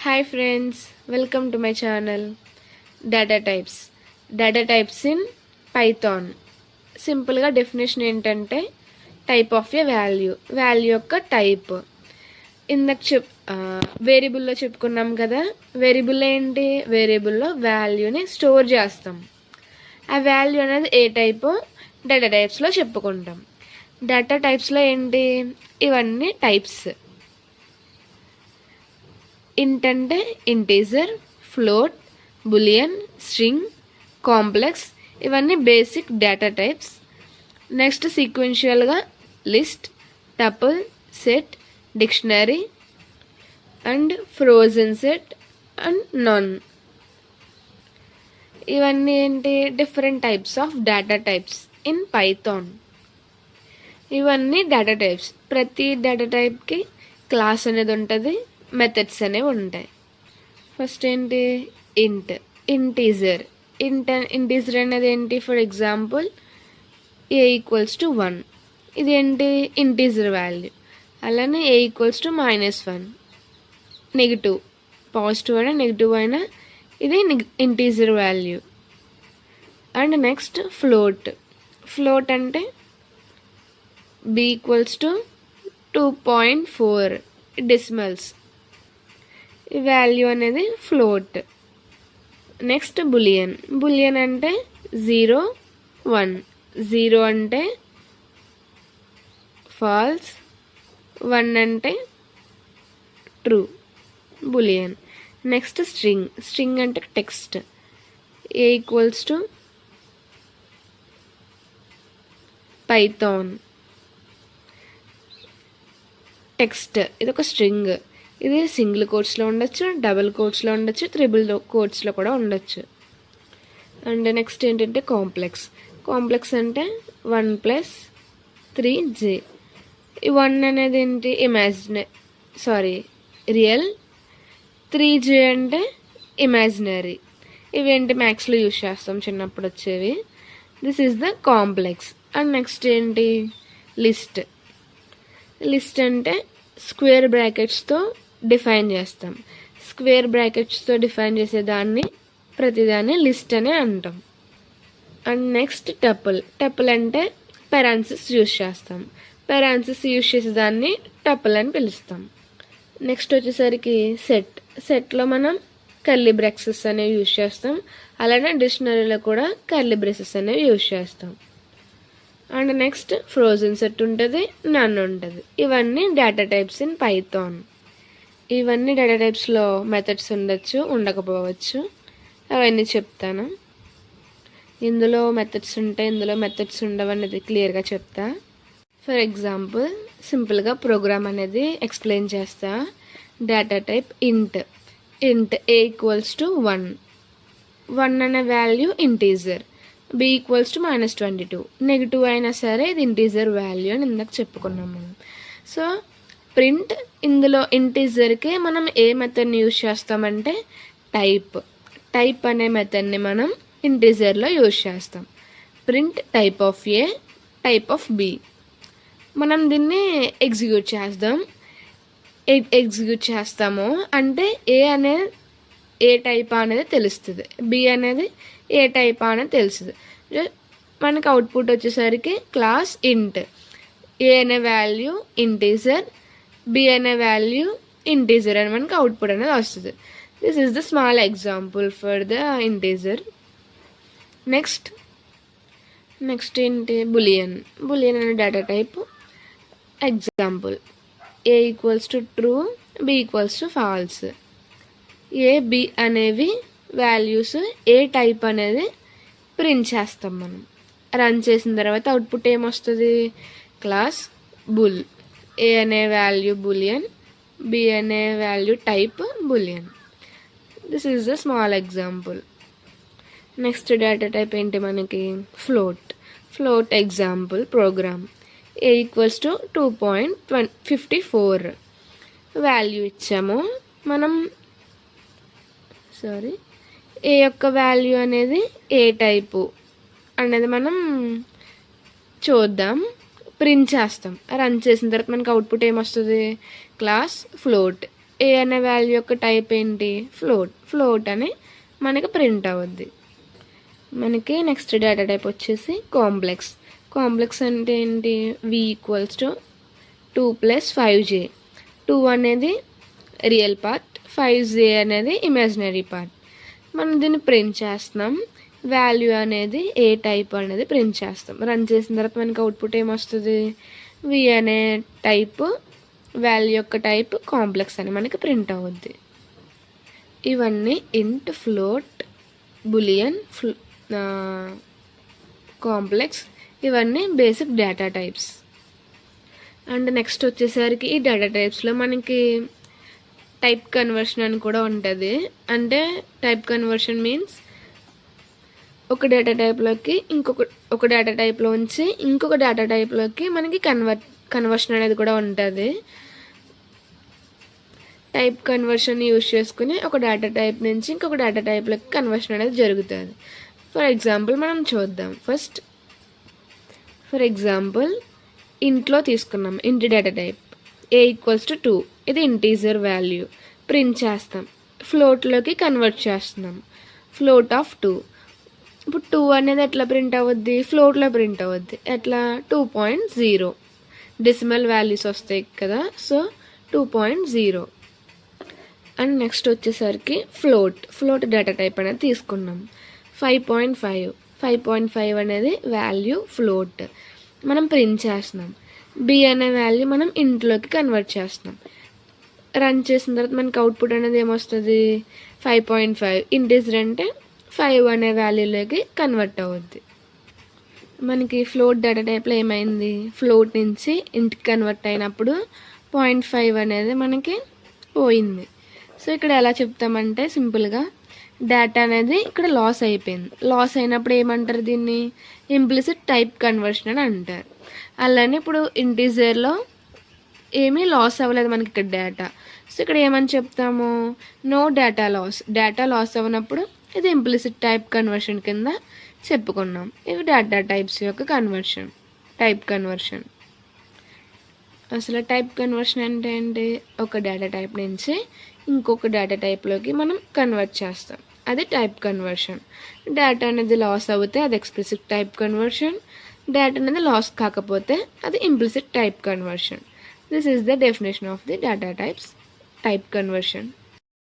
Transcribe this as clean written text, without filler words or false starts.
Hi friends, welcome to my channel Data Types. Data Types in Python. సింపుల్గా definition ఏంటంటే type of A value యొక్క type. ఇందాక వేరియబుల్లో చెప్పుకున్నాం కదా, వేరియబుల్ ఏంటి, వేరియబుల్లో వాల్యూని స్టోర్ చేస్తాం. ఆ వాల్యూ అనేది ఏ టైప్ డేటా టైప్స్లో చెప్పుకుంటాం. డేటా టైప్స్లో ఏంటి, ఇవన్నీ టైప్స్. ఇంట్ అంటే integer, float, boolean, string, complex, ఇవన్నీ బేసిక్ డేటా టైప్స్. నెక్స్ట్ సీక్వెన్షియల్గా list, tuple, set, dictionary and frozen set and none. ఇవన్నీ ఏంటి, different types of data types in Python. ఇవన్నీ డేటా టైప్స్. ప్రతి డేటా టైప్కి క్లాస్ అనేది ఉంటుంది, మెథడ్స్ అనేవి ఉంటాయి. ఫస్ట్ ఏంటి, ఇంటీజర్. ఇంటీజర్ అనేది ఏంటి, for example A equals to 1, ఇది ఏంటి, ఇంటీజర్ వాల్యూ. అలానే ఏ ఈక్వల్స్ టు -1, నెగిటివ్, పాజిటివ్ అయినా నెగిటివ్ అయినా ఇది integer value. And next float అంటే b ఈక్వల్స్ టు 2.4 డెసిమల్స్, ఈ వాల్యూ అనేది ఫ్లోట్. నెక్స్ట్ బులియన్ అంటే 0, 1. 0 అంటే ఫాల్స్, 1 అంటే ట్రూ, బులియన్. నెక్స్ట్ స్ట్రింగ్ అంటే text. A equals to Python text, ఇది ఒక స్ట్రింగ్. ఇది సింగిల్ కోట్స్లో ఉండొచ్చు, డబుల్ కోట్స్లో ఉండొచ్చు, త్రిబుల్ కోట్స్లో కూడా ఉండొచ్చు. అండ్ నెక్స్ట్ ఏంటంటే కాంప్లెక్స్ అంటే 1 + 3j. ఈ 1 అనేది ఏంటి, రియల్. 3j అంటే ఇమాజినరీ. ఇవేంటి, మ్యాథ్స్లో యూజ్ చేస్తాం చిన్నప్పుడు వచ్చేవి. This is the complex. And next ఏంటి, లిస్ట్ అంటే స్క్వేర్ బ్రాకెట్స్తో డిఫైన్ చేస్తాం. స్క్వేర్ బ్రాకెట్స్తో డిఫైన్ చేసేదాన్ని ప్రతిదాన్ని లిస్ట్ అని అంటాం. అండ్ నెక్స్ట్ టపుల్ అంటే పెరాన్సిస్ యూజ్ చేస్తాం. పెరాన్సిస్ యూజ్ చేసేదాన్ని టపుల్ అని పిలుస్తాం. నెక్స్ట్ వచ్చేసరికి సెట్లో మనం కర్లీ బ్రాకెట్స్ అనేవి యూజ్ చేస్తాం. అలానే డిక్షనరీలో కూడా కర్లీ బ్రేసెస్ అనేవి యూజ్ చేస్తాం. అండ్ నెక్స్ట్ ఫ్రోజన్ సెట్ ఉంటుంది, నన్ ఉంటుంది. ఇవన్నీ డేటా టైప్స్ ఇన్ పైథాన్. ఇవన్నీ డేటా టైప్స్లో మెథడ్స్ ఉండొచ్చు, ఉండకపోవచ్చు. అవన్నీ చెప్తాను. ఇందులో మెథడ్స్ ఉంటాయి, ఇందులో మెథడ్స్ ఉండవు అనేది క్లియర్గా చెప్తా. ఫర్ ఎగ్జాంపుల్ సింపుల్గా ప్రోగ్రామ్ అనేది ఎక్స్ప్లెయిన్ చేస్తా. డేటా టైప్ ఇంట్ ఏ ఈక్వల్స్ టు 1 అనే value integer. b equals to -22, negative అయినా సరే ఇది ఇంటీజర్ వాల్యూ అని ఇందాక చెప్పుకున్నాం మనం. సో ప్రింట్, ఇందులో ఇంటీజర్కి మనం ఏ మెథడ్ని యూజ్ చేస్తామంటే టైప్ అనే మెథడ్ని మనం ఇంటీజర్లో యూజ్ చేస్తాం. Print type of A, type of B. మనం దీన్ని ఎగ్జిక్యూట్ చేస్తాము అంటే ఏ టైప్ అనేది తెలుస్తుంది, బి అనేది ఏ టైప్ అనేది తెలుస్తుంది. మనకి అవుట్పుట్ వచ్చేసరికి క్లాస్ ఇంట్, ఏ అనే వాల్యూ ఇంటీజర్, బి అనే వాల్యూ ఇంటీజర్ అని మనకి అవుట్పుట్ అనేది వస్తుంది. This is the small example for the integer. Next ఏంటి, బులియన్ అనే data type. Example A equals to true, B equals to false. A, B అనేవి values, A type అనేది print చేస్తాం మనం. రన్ చేసిన తర్వాత అవుట్పుట్ ఏమొస్తుంది, క్లాస్ బుల్. ఏ అనే వాల్యూ బులియన్, బి అనే value type boolean. This is the small example. Next data type ఏంటి మనకి, float example program. A equals to 2.54 value ఇచ్చాము మనం. ఏ యొక్క వాల్యూ అనేది ఏ టైపు అనేది మనం చూద్దాం. ప్రింట్ చేస్తాం, రన్ చేసిన తర్వాత మనకి అవుట్పుట్ ఏమొస్తుంది, క్లాస్ ఫ్లోట్. ఏ అనే వాల్యూ యొక్క టైప్ ఏంటి, ఫ్లోట్ అని మనకి ప్రింట్ అవుద్ది. మనకి నెక్స్ట్ డేటా టైప్ వచ్చేసి కాంప్లెక్స్ అంటే ఏంటి, v ఈక్వల్స్ టు 2 + 5j. 2 అనేది రియల్ పార్ట్, 5j అనేది ఇమాజినరీ పార్ట్. మనం దీన్ని ప్రింట్ చేస్తున్నాం. వాల్యూ అనేది ఏ టైప్ అనేది ప్రింట్ చేస్తాం. రన్ చేసిన తర్వాత మనకి అవుట్పుట్ ఏమొస్తుంది, వి అనే టైప్ వాల్యూ యొక్క టైప్ కాంప్లెక్స్ అని మనకి ప్రింట్ అవుద్ది. ఇవన్నీ ఇంట్, ఫ్లోట్, బులియన్, కాంప్లెక్స్ ఇవన్నీ basic data types. And next వచ్చేసరికి ఈ డేటా టైప్స్లో మనకి టైప్ కన్వర్షన్ అని కూడా ఉంటుంది. అంటే టైప్ కన్వర్షన్ మీన్స్ ఒక డేటా టైప్లోకి ఒక డేటా టైప్లోంచి ఇంకొక డేటా టైప్లోకి మనకి కన్వర్షన్ అనేది కూడా ఉంటుంది. టైప్ కన్వర్షన్ యూజ్ చేసుకుని ఒక డేటా టైప్ నుంచి ఇంకొక డేటా టైప్లోకి కన్వర్షన్ అనేది జరుగుతుంది. ఫర్ ఎగ్జాంపుల్ మనం చూద్దాం. ఫర్ ఎగ్జాంపుల్ ఇంట్లో తీసుకున్నాం. ఇంట్ data type a equals to 2, ఇది ఇంటీజర్ వాల్యూ ప్రింట్ చేస్తాం. ఫ్లోట్లోకి కన్వర్ట్ చేస్తున్నాం, ఫ్లోట్ ఆఫ్ 2. ఇప్పుడు 2 అనేది ఎట్లా ప్రింట్ అవుద్ది, ఫ్లోట్లో ప్రింట్ అవుద్ది. ఎట్లా, 2.0 డెసిమల్ వాల్యూస్ వస్తాయి కదా, సో 2.0. అండ్ నెక్స్ట్ వచ్చేసరికి ఫ్లోట్ డేటా టైప్ అనేది తీసుకున్నాం. 5.5 అనేది వాల్యూ ఫ్లోట్ మనం ప్రింట్ చేస్తున్నాం. బి అనే వాల్యూ మనం ఇంట్లోకి కన్వర్ట్ చేస్తున్నాం. రన్ చేసిన తర్వాత మనకి అవుట్పుట్ అనేది ఏమొస్తుంది, 5.5 ఇంటీజర్ అంటే 5 అనే వాల్యూలోకి కన్వర్ట్ అవుద్ది. మనకి ఫ్లోట్ డేటా టైప్లో ఏమైంది, ఫ్లోట్ నుంచి ఇంటికి కన్వర్ట్ అయినప్పుడు 0.5 అనేది మనకి పోయింది. సో ఇక్కడ ఎలా చెప్తామంటే సింపుల్గా డేటా అనేది ఇక్కడ లాస్ అయిపోయింది. లాస్ అయినప్పుడు ఏమంటారు, దీన్ని ఇంప్లిసిట్ టైప్ కన్వర్షన్ అని అంటారు. అలానే ఇప్పుడు ఇంటీజర్లో ఏమీ లాస్ అవ్వలేదు మనకి ఇక్కడ డేటా. సో ఇక్కడ ఏమని చెప్తాము, నో డేటా లాస్ అవ్వనప్పుడు ఇది ఇంప్లిసిట్ టైప్ కన్వర్షన్ కింద చెప్పుకున్నాం. ఇవి డేటా టైప్స్ యొక్క టైప్ కన్వర్షన్. అసలు టైప్ కన్వర్షన్ అంటే ఏంటి, ఒక డేటా టైప్ నుంచి ఇంకొక డేటా టైప్లోకి మనం కన్వర్ట్ చేస్తాం, అది టైప్ కన్వర్షన్. డేటా అనేది లాస్ అవుతే అది ఎక్స్ప్లిసిట్ టైప్ కన్వర్షన్, డేటా అనేది లాస్ కాకపోతే అది implicit type conversion. This is the definition of the data types type conversion.